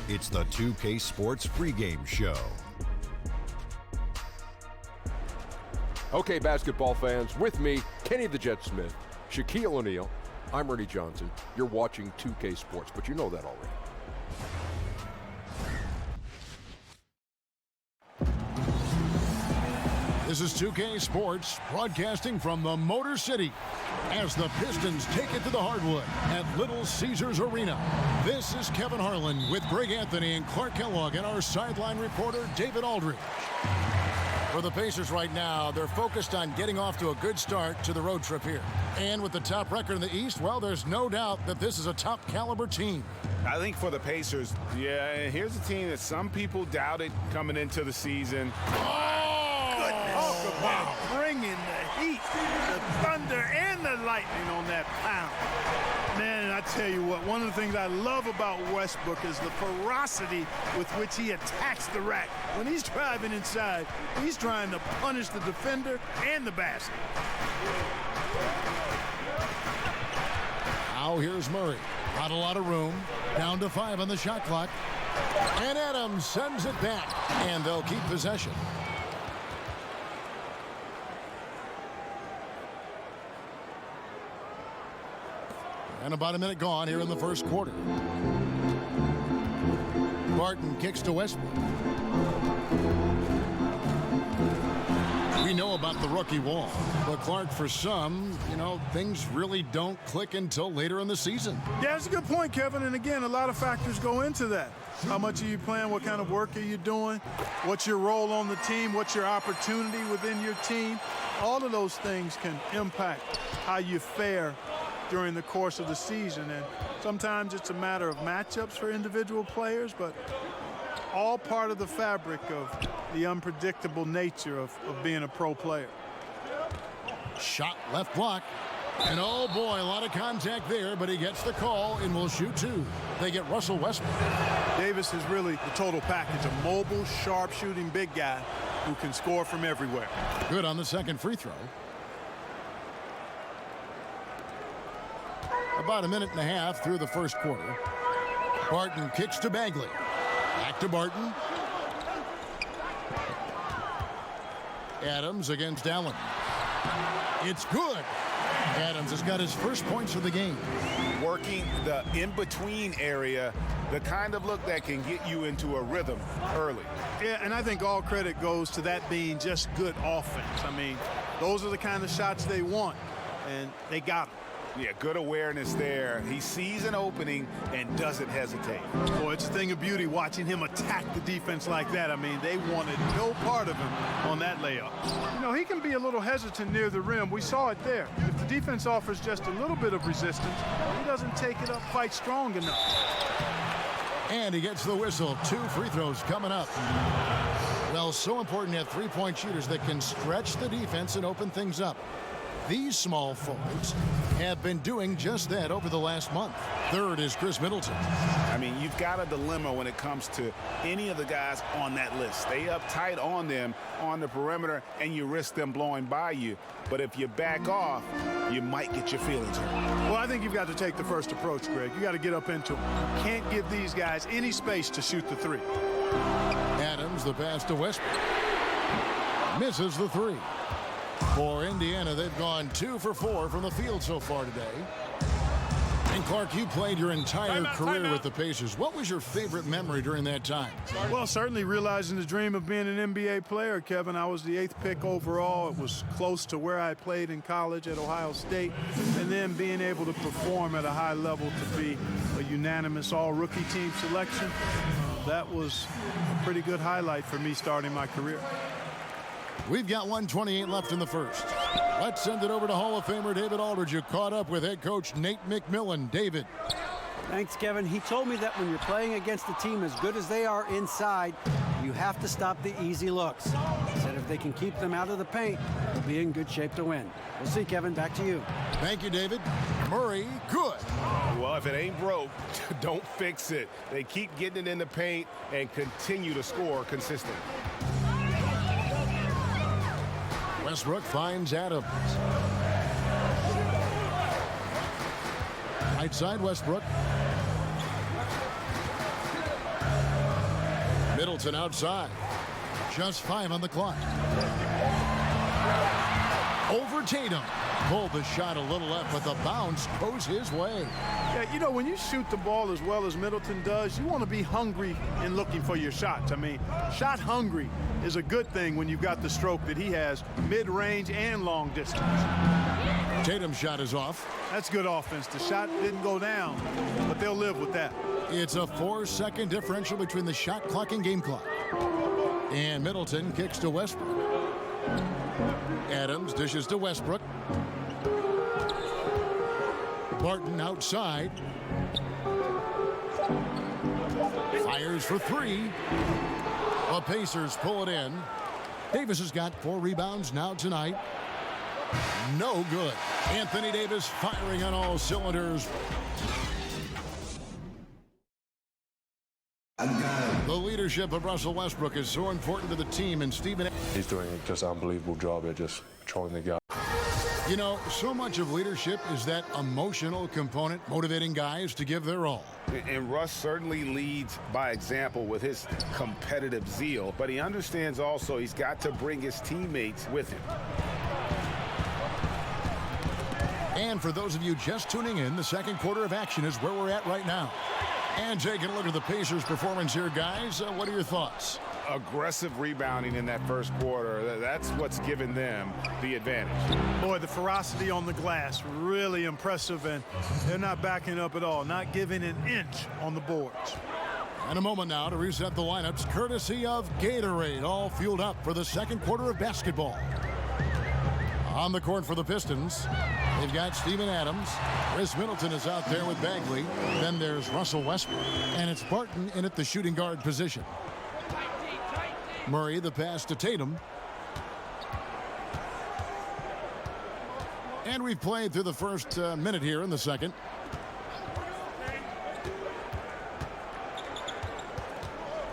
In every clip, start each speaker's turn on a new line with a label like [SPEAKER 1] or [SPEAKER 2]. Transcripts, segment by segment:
[SPEAKER 1] It's the 2K Sports pregame show.
[SPEAKER 2] Okay, basketball fans, with me, Kenny the Jet Smith, Shaquille O'Neal, I'm Ernie Johnson. You're watching 2K Sports, but you know that already.
[SPEAKER 3] This is 2K Sports, broadcasting from the Motor City as the Pistons take it to the hardwood at Little Caesars Arena. This is Kevin Harlan with Greg Anthony and Clark Kellogg and our sideline reporter, David Aldridge. For the Pacers right now, they're focused on getting off to a good start to the road trip here. And with the top record in the East, well, there's no doubt that this is a top-caliber team.
[SPEAKER 4] I think for the Pacers, here's a team that some people doubted coming into the season.
[SPEAKER 5] Talk about bringing the heat, the thunder, and the lightning on that pound. Man, I tell you what, one of the things I love about Westbrook is the ferocity with which he attacks the rack. When he's driving inside, he's trying to punish the defender and the basket.
[SPEAKER 3] Now here's Murray. Not a lot of room. Down to 5 on the shot clock. And Adams sends it back, and they'll keep possession. And about a minute gone here in the first quarter. Barton kicks to Westbrook. We know about the rookie wall, but Clark, for some, things really don't click until later in the season.
[SPEAKER 5] Yeah, that's a good point, Kevin. And again, a lot of factors go into that. How much are you playing? What kind of work are you doing? What's your role on the team? What's your opportunity within your team? All of those things can impact how you fare during the course of the season. And sometimes it's a matter of matchups for individual players, but all part of the fabric of the unpredictable nature of being a pro player.
[SPEAKER 3] Shot left block. And oh boy, a lot of contact there, but he gets the call and will shoot two. They get Russell Westbrook.
[SPEAKER 5] Davis is really the total package, a mobile, sharp-shooting big guy who can score from everywhere.
[SPEAKER 3] Good on the second free throw. About a minute and a half through the first quarter. Barton kicks to Bagley. Back to Barton. Adams against Allen. It's good. Adams has got his first points of the game.
[SPEAKER 4] Working the in-between area, the kind of look that can get you into a rhythm early.
[SPEAKER 5] Yeah, and I think all credit goes to that being just good offense. I mean, those are the kind of shots they want, and they got them.
[SPEAKER 4] Yeah, good awareness there. He sees an opening and doesn't hesitate.
[SPEAKER 5] Boy, it's a thing of beauty watching him attack the defense like that. I mean, they wanted no part of him on that layup. He can be a little hesitant near the rim. We saw it there. If the defense offers just a little bit of resistance, he doesn't take it up quite strong enough.
[SPEAKER 3] And he gets the whistle. 2 free throws coming up. Well, so important to have three-point shooters that can stretch the defense and open things up. These small forwards have been doing just that over the last month. Third is Chris Middleton.
[SPEAKER 4] I mean, you've got a dilemma when it comes to any of the guys on that list. Stay up tight on them on the perimeter, and you risk them blowing by you. But if you back off, you might get your feelings hurt.
[SPEAKER 5] Well, I think you've got to take the first approach, Greg. You got to get up into them. You can't give these guys any space to shoot the three.
[SPEAKER 3] Adams, the pass to Westbrook. Misses the three. For Indiana, they've gone 2 for 4 from the field so far today. And Clark, you played your entire career with the Pacers. What was your favorite memory during that time?
[SPEAKER 5] Well, certainly realizing the dream of being an NBA player, Kevin. I was the 8th pick overall. It was close to where I played in college at Ohio State. And then being able to perform at a high level to be a unanimous all-rookie team selection, that was a pretty good highlight for me starting my career.
[SPEAKER 3] We've got 1:28 left in the first. Let's send it over to Hall of Famer David Aldridge, who caught up with head coach Nate McMillan. David.
[SPEAKER 6] Thanks, Kevin. He told me that when you're playing against a team as good as they are inside, you have to stop the easy looks. He said if they can keep them out of the paint, they'll be in good shape to win. We'll see, Kevin. Back to you.
[SPEAKER 3] Thank you, David. Murray, good.
[SPEAKER 4] Well, if it ain't broke, don't fix it. They keep getting it in the paint and continue to score consistently.
[SPEAKER 3] Westbrook finds Adams. Right side, Westbrook. Middleton outside. Just 5 on the clock. Over Tatum. Pulled the shot a little left, but the bounce goes his way.
[SPEAKER 5] Yeah, you know, when you shoot the ball as well as Middleton does, you want to be hungry in looking for your shots. I mean, shot hungry is a good thing when you've got the stroke that he has, mid-range and long distance.
[SPEAKER 3] Tatum's shot is off.
[SPEAKER 5] That's good offense. The shot didn't go down, but they'll live with that.
[SPEAKER 3] It's a 4-second differential between the shot clock and game clock. And Middleton kicks to Westbrook. Adams dishes to Westbrook. Barton outside. Fires for 3. The Pacers pull it in. Davis has got 4 rebounds now tonight. No good. Anthony Davis firing on all cylinders. The leadership of Russell Westbrook is so important to the team, and Stephen...
[SPEAKER 7] He's doing just an unbelievable job at just controlling the guy.
[SPEAKER 3] You know, so much of leadership is that emotional component, motivating guys to give their all.
[SPEAKER 4] And Russ certainly leads by example with his competitive zeal, but he understands also he's got to bring his teammates with him.
[SPEAKER 3] And for those of you just tuning in, the second quarter of action is where we're at right now. And taking a look at the Pacers' performance here, guys. What are your thoughts?
[SPEAKER 4] Aggressive rebounding in that first quarter. That's what's given them the advantage.
[SPEAKER 5] Boy, the ferocity on the glass, really impressive, and they're not backing up at all, not giving an inch on the boards.
[SPEAKER 3] And a moment now to reset the lineups, courtesy of Gatorade, all fueled up for the second quarter of basketball. On the court for the Pistons, they've got Steven Adams. Chris Middleton is out there with Bagley. Then there's Russell Westbrook. And it's Barton in at the shooting guard position. Murray, the pass to Tatum. And we've played through the first minute here in the second.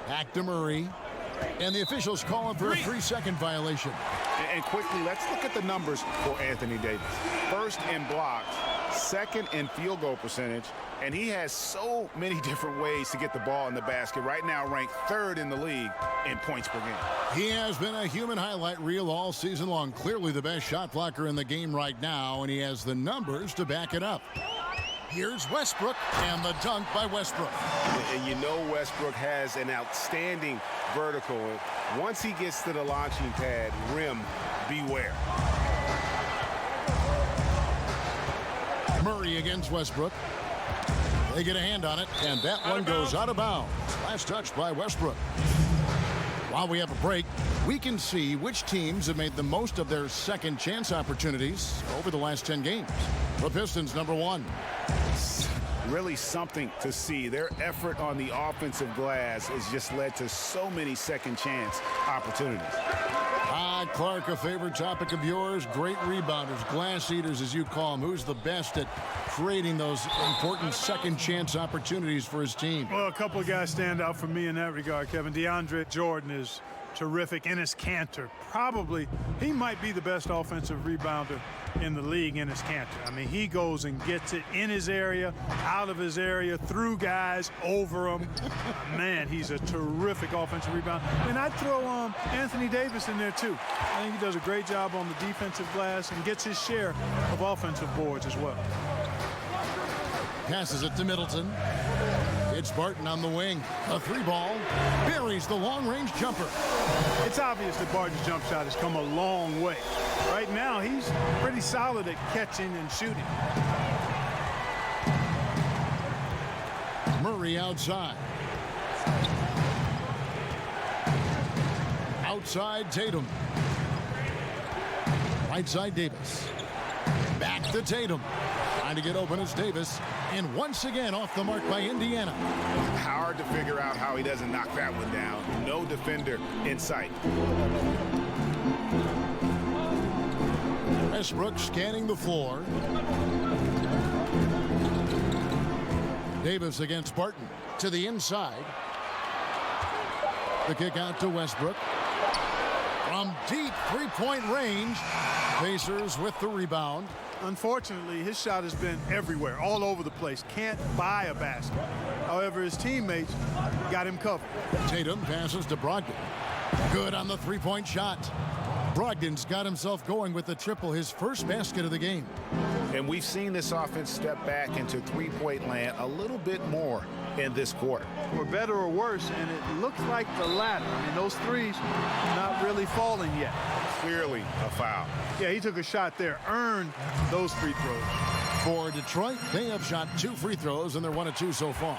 [SPEAKER 3] Back to Murray. And the officials calling for a 3-second violation.
[SPEAKER 4] And quickly, let's look at the numbers for Anthony Davis. First in blocks, second in field goal percentage, and he has so many different ways to get the ball in the basket. Right now ranked 3rd in the league in points per game.
[SPEAKER 3] He has been a human highlight reel all season long. Clearly the best shot blocker in the game right now, and he has the numbers to back it up. Here's Westbrook, and the dunk by Westbrook.
[SPEAKER 4] And you know Westbrook has an outstanding vertical. Once he gets to the launching pad, rim, beware.
[SPEAKER 3] Murray against Westbrook. They get a hand on it, and that one goes out of bounds. Last touch by Westbrook. While we have a break, we can see which teams have made the most of their second chance opportunities over the last 10 games. The Pistons, number 1.
[SPEAKER 4] Really something to see. Their effort on the offensive glass has just led to so many second chance opportunities.
[SPEAKER 3] Clark, a favorite topic of yours. Great rebounders, glass eaters as you call them. Who's the best at creating those important second chance opportunities for his team?
[SPEAKER 5] Well, a couple of guys stand out for me in that regard, Kevin. DeAndre Jordan is terrific. Enes Kanter, probably, he might be the best offensive rebounder in the league. Enes Kanter. I mean, he goes and gets it in his area, out of his area, through guys, over them. Man, he's a terrific offensive rebounder. And I'd throw Anthony Davis in there, too. I think he does a great job on the defensive glass and gets his share of offensive boards as well.
[SPEAKER 3] Passes it to Middleton. It's Barton on the wing. A 3-ball. Buries the long-range jumper.
[SPEAKER 5] It's obvious that Barton's jump shot has come a long way. Right now, he's pretty solid at catching and shooting.
[SPEAKER 3] Murray outside. Outside Tatum. Right side Davis. Back to Tatum. Trying to get open is Davis. And once again off the mark by Indiana.
[SPEAKER 4] Hard to figure out how he doesn't knock that one down. No defender in sight.
[SPEAKER 3] Westbrook scanning the floor. Davis against Barton to the inside. The kick out to Westbrook. From deep 3-point range. Pacers with the rebound.
[SPEAKER 5] Unfortunately, his shot has been everywhere, all over the place. Can't buy a basket. However, his teammates got him covered.
[SPEAKER 3] Tatum passes to Brogdon. Good on the three-point shot. Brogdon's got himself going with the triple, his first basket of the game.
[SPEAKER 4] And we've seen this offense step back into three-point land a little bit more in this quarter.
[SPEAKER 5] For better or worse, and it looks like the latter. I mean, those threes not really falling yet.
[SPEAKER 4] Clearly a foul.
[SPEAKER 5] Yeah, he took a shot there, earned those free throws.
[SPEAKER 3] For Detroit, they have shot 2 free throws, and they're 1 of 2 so far.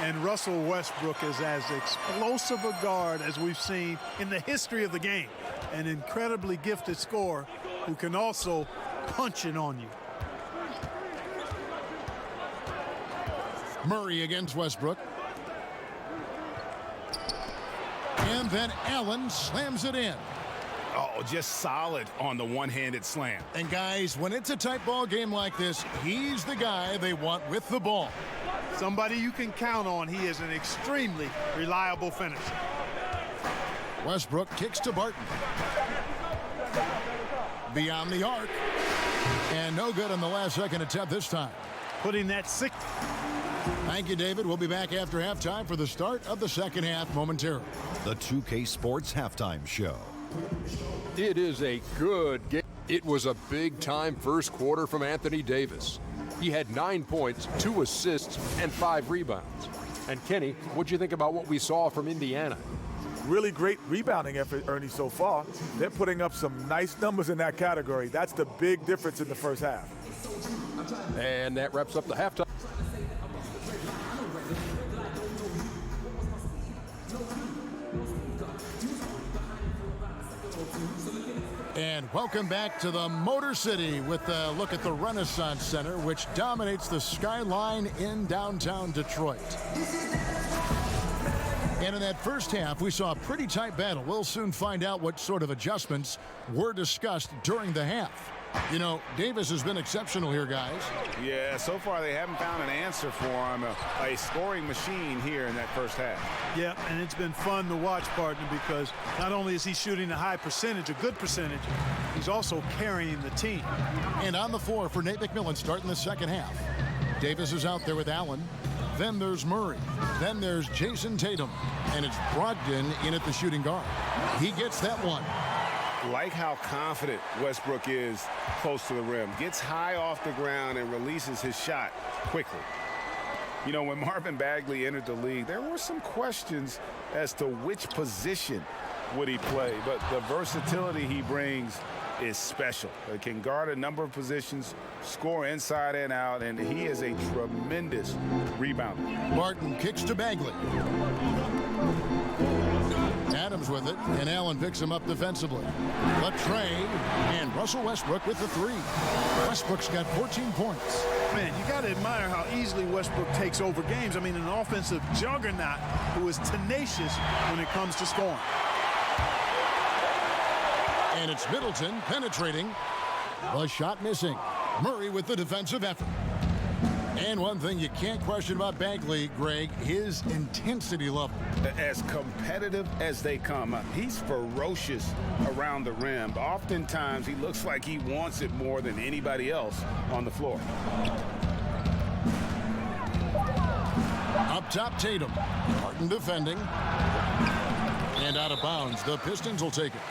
[SPEAKER 5] And Russell Westbrook is as explosive a guard as we've seen in the history of the game. An incredibly gifted scorer who can also punch it on you.
[SPEAKER 3] Murray against Westbrook. And then Allen slams it in.
[SPEAKER 4] Oh, just solid on the one-handed slam.
[SPEAKER 3] And guys, when it's a tight ball game like this, he's the guy they want with the ball.
[SPEAKER 5] Somebody you can count on. He is an extremely reliable finisher.
[SPEAKER 3] Westbrook kicks to Barton. Beyond the arc. And no good on the last second attempt this time.
[SPEAKER 5] Putting that 6.
[SPEAKER 3] Thank you, David. We'll be back after halftime for the start of the second half momentarily.
[SPEAKER 1] The 2K Sports Halftime Show.
[SPEAKER 2] It is a good game. It was a big-time first quarter from Anthony Davis. He had 9 points, 2 assists, and 5 rebounds. And Kenny, what'd you think about what we saw from Indiana?
[SPEAKER 8] Really great rebounding effort, Ernie, so far. They're putting up some nice numbers in that category. That's the big difference in the first half.
[SPEAKER 2] And that wraps up the halftime.
[SPEAKER 3] And welcome back to the Motor City with a look at the Renaissance Center, which dominates the skyline in downtown Detroit. And in that first half, we saw a pretty tight battle. We'll soon find out what sort of adjustments were discussed during the half. You know, Davis has been exceptional here, guys.
[SPEAKER 4] Yeah, so far they haven't found an answer for him. A scoring machine here in that first half.
[SPEAKER 5] Yeah, and it's been fun to watch, partner, because not only is he shooting a high percentage, a good percentage, he's also carrying the team.
[SPEAKER 3] And on the floor for Nate McMillan starting the second half. Davis is out there with Allen. Then there's Murray. Then there's Jason Tatum. And it's Brogdon in at the shooting guard. He gets that one.
[SPEAKER 4] Like how confident Westbrook is close to the rim. Gets high off the ground and releases his shot quickly. You know, when Marvin Bagley entered the league, there were some questions as to which position would he play. But the versatility he brings is special. He can guard a number of positions, score inside and out, and he is a tremendous rebounder.
[SPEAKER 3] Barton kicks to Bagley. Adams with it, and Allen picks him up defensively. The trade, and Russell Westbrook with the 3. Westbrook's got 14 points.
[SPEAKER 5] Man, you got to admire how easily Westbrook takes over games. I mean, an offensive juggernaut who is tenacious when it comes to scoring.
[SPEAKER 3] And it's Middleton penetrating. The shot missing. Murray with the defensive effort. And one thing you can't question about Bagley, Greg, his intensity level.
[SPEAKER 4] As competitive as they come. He's ferocious around the rim. Oftentimes, he looks like he wants it more than anybody else on the floor.
[SPEAKER 3] Up top, Tatum. Martin defending. And out of bounds. The Pistons will take it.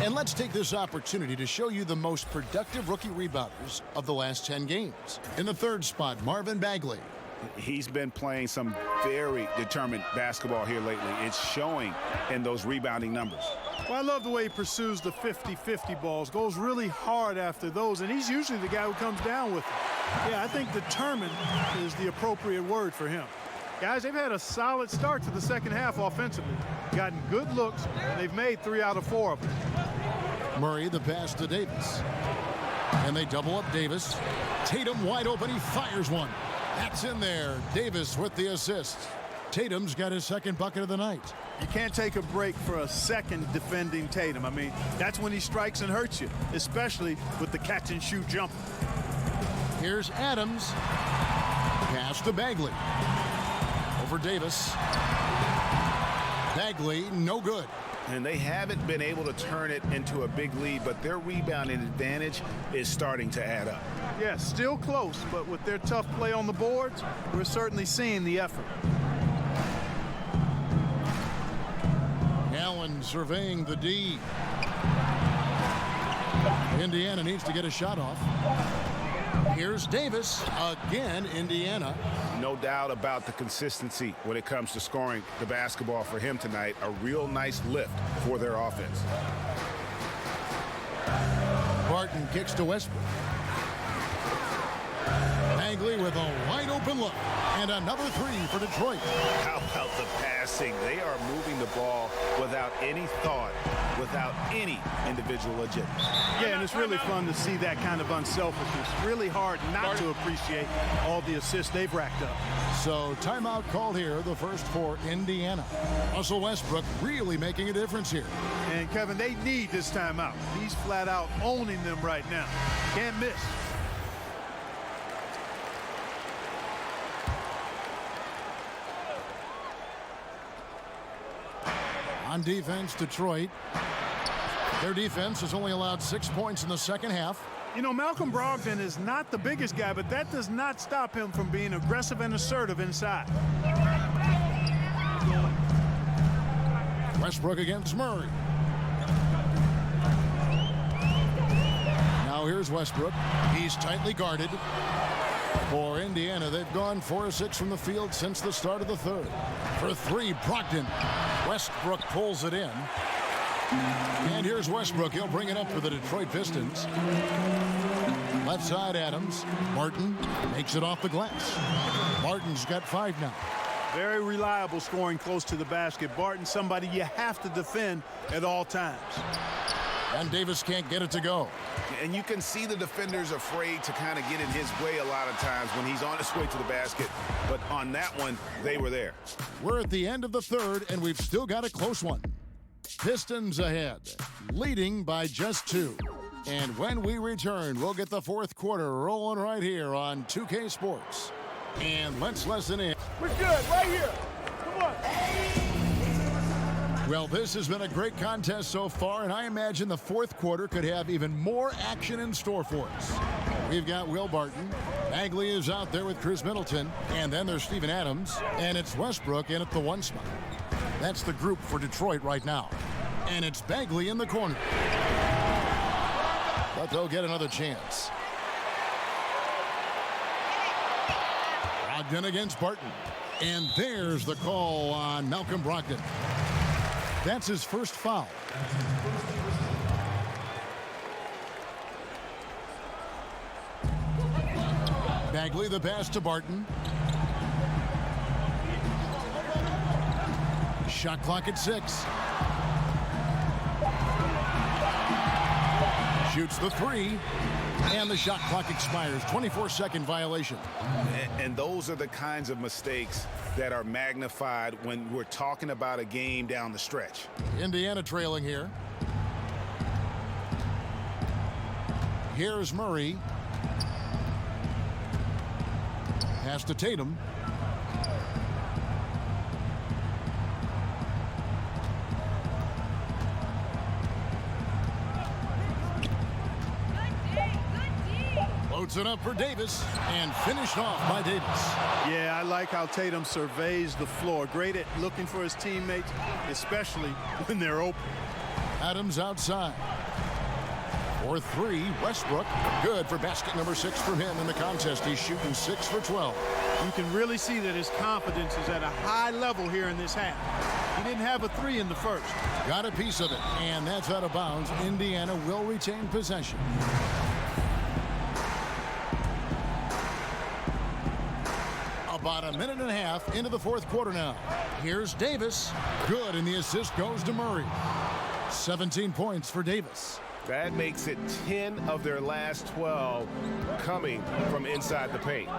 [SPEAKER 3] And let's take this opportunity to show you the most productive rookie rebounders of the last 10 games. In the third spot, Marvin Bagley.
[SPEAKER 4] He's been playing some very determined basketball here lately. It's showing in those rebounding numbers.
[SPEAKER 5] Well, I love the way he pursues the 50-50 balls, goes really hard after those, and he's usually the guy who comes down with them. Yeah, I think determined is the appropriate word for him. Guys, they've had a solid start to the second half offensively. Gotten good looks, and they've made 3 out of 4 of them.
[SPEAKER 3] Murray, the pass to Davis. And they double up Davis. Tatum wide open, he fires one. That's in there. Davis with the assist. Tatum's got his second bucket of the night.
[SPEAKER 5] You can't take a break for a second defending Tatum. I mean, that's when he strikes and hurts you, especially with the catch-and-shoot jumper.
[SPEAKER 3] Here's Adams. Pass to Bagley. Over Davis. Bagley, no good.
[SPEAKER 4] And they haven't been able to turn it into a big lead, but their rebounding advantage is starting to add up.
[SPEAKER 5] Yeah, still close, but with their tough play on the boards, we're certainly seeing the effort.
[SPEAKER 3] Allen surveying the D. Indiana needs to get a shot off. Here's Davis. Again, Indiana.
[SPEAKER 4] No doubt about the consistency when it comes to scoring the basketball for him tonight. A real nice lift for their offense.
[SPEAKER 3] Barton kicks to Westbrook. Bagley with a wide open look. And another three for Detroit.
[SPEAKER 4] How about the passing? They are moving the ball without any thought, without any individual agenda.
[SPEAKER 5] Yeah, and it's really fun to see that kind of unselfishness. Really hard not to appreciate all the assists they've racked up.
[SPEAKER 3] So timeout called here, the first for Indiana. Russell Westbrook really making a difference here.
[SPEAKER 5] And Kevin, they need this timeout. He's flat out owning them right now. Can't miss.
[SPEAKER 3] On defense, Detroit. Their defense has only allowed 6 points in the second half.
[SPEAKER 5] You know, Malcolm Brogdon is not the biggest guy, but that does not stop him from being aggressive and assertive inside.
[SPEAKER 3] Westbrook against Murray. Now here's Westbrook. He's tightly guarded. For Indiana, they've gone 4 of 6 from the field since the start of the third. For three, Brogdon. Westbrook pulls it in. And here's Westbrook. He'll bring it up for the Detroit Pistons. Left side, Adams. Martin makes it off the glass. Martin's got 5 now.
[SPEAKER 5] Very reliable scoring close to the basket. Barton, somebody you have to defend at all times.
[SPEAKER 3] And Davis can't get it to go.
[SPEAKER 4] And you can see the defenders afraid to kind of get in his way a lot of times when he's on his way to the basket. But on that one, they were there.
[SPEAKER 3] We're at the end of the third, and we've still got a close one. Pistons ahead, leading by just 2. And when we return, we'll get the fourth quarter rolling right here on 2K Sports. And let's listen in.
[SPEAKER 8] We're good, right here. Come on.
[SPEAKER 3] Well, this has been a great contest so far, and I imagine the fourth quarter could have even more action in store for us. We've got Will Barton. Bagley is out there with Chris Middleton. And then there's Steven Adams. And it's Westbrook in at the 1 spot. That's the group for Detroit right now. And it's Bagley in the corner. But they'll get another chance. Brogdon against Barton. And there's the call on Malcolm Brogdon. That's his first foul. Bagley the pass to Barton. Shot clock at 6. Shoots the 3. And the shot clock expires. 24-second violation.
[SPEAKER 4] And those are the kinds of mistakes that are magnified when we're talking about a game down the stretch.
[SPEAKER 3] Indiana trailing here. Here's Murray. Pass to Tatum. Loads it up for Davis and finished off by Davis.
[SPEAKER 5] Yeah, I like how Tatum surveys the floor. Great at looking for his teammates, especially when they're open.
[SPEAKER 3] Adams outside. For 3, Westbrook. Good for basket number 6 from him in the contest. He's shooting 6 for 12.
[SPEAKER 5] You can really see that his confidence is at a high level here in this half. He didn't have a 3 in the first.
[SPEAKER 3] Got a piece of it, and that's out of bounds. Indiana will retain possession. About a minute and a half into the fourth quarter now. Here's Davis. Good, and the assist goes to Murray. 17 points for Davis.
[SPEAKER 4] That makes it 10 of their last 12 coming from inside the paint.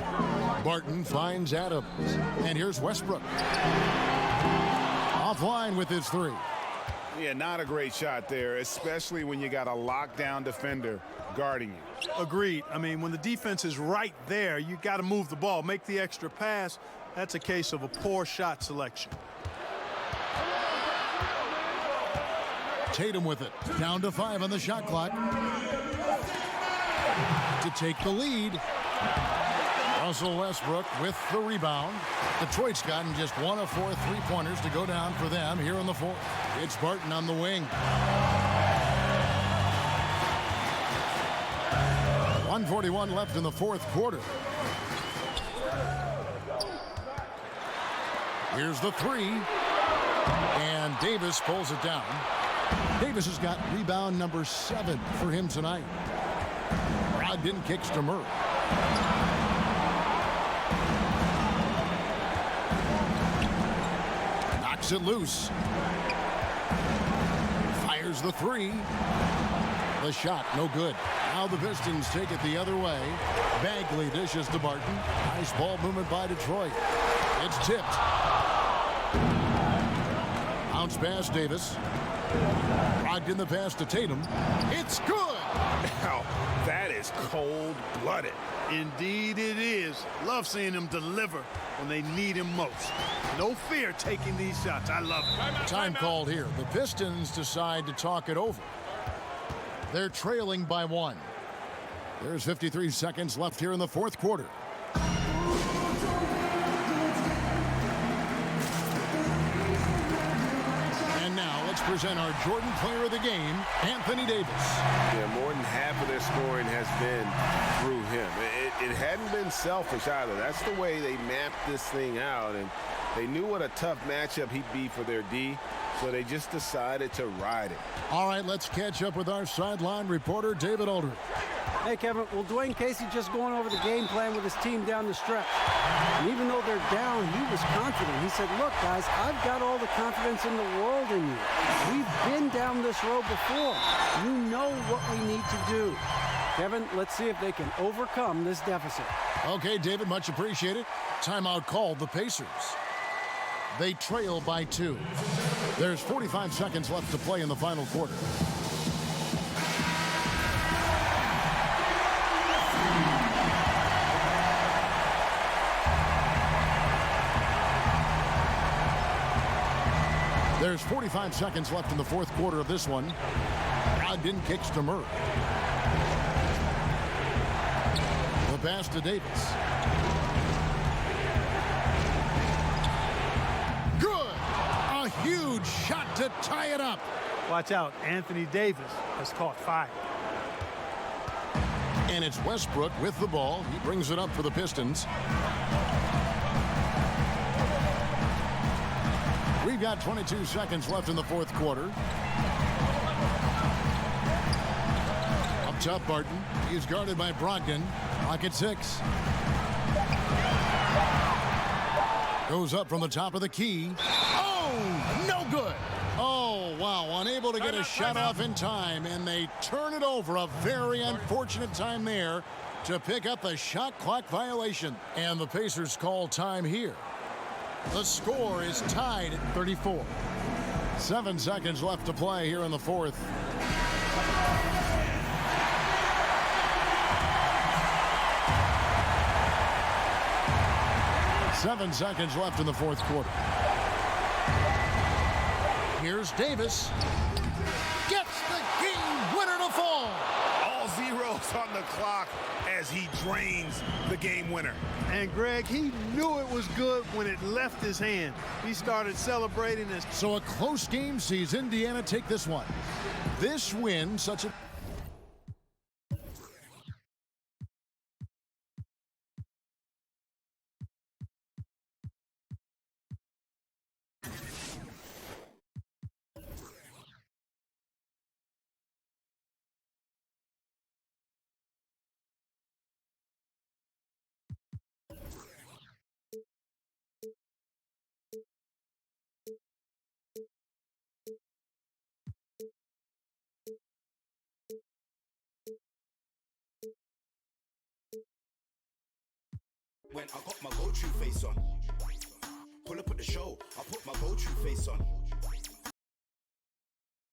[SPEAKER 3] Barton finds Adams. And here's Westbrook. Offline with his 3.
[SPEAKER 4] Yeah, not a great shot there, especially when you got a lockdown defender guarding you.
[SPEAKER 5] Agreed. I mean, when the defense is right there, you got to move the ball, make the extra pass. That's a case of a poor shot selection.
[SPEAKER 3] Tatum with it. Down to 5 on the shot clock. To take the lead. Russell Westbrook with the rebound. Detroit's gotten just 1 of 4 3-pointers to go down for them here in the fourth. It's Barton on the wing. 1:41 left in the fourth quarter. Here's the three. And Davis pulls it down. Davis has got rebound number 7 for him tonight. Brogdon kicks to Murray. Knocks it loose. Fires the three. The shot, no good. Now the Pistons take it the other way. Bagley dishes to Barton. Nice ball movement by Detroit. It's tipped. Bounce pass, Davis. Brogdon the pass to Tatum. It's good!
[SPEAKER 4] Now, that is cold-blooded.
[SPEAKER 5] Indeed it is. Love seeing him deliver when they need him most. No fear taking these shots. I love it.
[SPEAKER 3] Time called here. The Pistons decide to talk it over. They're trailing by 1. There's 53 seconds left here in the fourth quarter. And now let's present our Jordan Player of the Game, Anthony Davis.
[SPEAKER 4] Yeah, more than half of their scoring has been through him. It hadn't been selfish either. That's the way they mapped this thing out, and they knew what a tough matchup he'd be for their D, so they just decided to ride it.
[SPEAKER 3] All right, let's catch up with our sideline reporter, David Aldridge.
[SPEAKER 6] Hey, Kevin, well, Dwayne Casey just going over the game plan with his team down the stretch. And even though they're down, he was confident. He said, look, guys, I've got all the confidence in the world in you. We've been down this road before. You know what we need to do. Kevin, let's see if they can overcome this deficit.
[SPEAKER 3] Okay, David, much appreciated. Timeout called the Pacers. They trail by 2. There's 45 seconds left to play in the final quarter. There's 45 seconds left in the fourth quarter of this one. Brogdon kicks to Murray. The pass to Davis. Good! A huge shot to tie it up.
[SPEAKER 5] Watch out. Anthony Davis has caught fire.
[SPEAKER 3] And it's Westbrook with the ball. He brings it up for the Pistons. We've got 22 seconds left in the fourth quarter. Up top, Barton. He's guarded by Brogdon. Clock at 6. Goes up from the top of the key. Oh, no good. Oh, wow. Unable to get a shot off in time, and they turn it over. A very unfortunate time there to pick up the shot clock violation. And the Pacers call time here. The score is tied at 34. 7 seconds left to play here in the fourth. Seven seconds left in the fourth quarter. Here's Davis. Gets the game winner to fall.
[SPEAKER 4] All zeros on the clock as he drains the game winner.
[SPEAKER 5] And Greg, he knew it was good when it left his hand. He started celebrating this.
[SPEAKER 3] So a close game sees Indiana take this one. This win, such a...
[SPEAKER 9] When I got my go-to face on, pull up at the show, I put my go-to face on.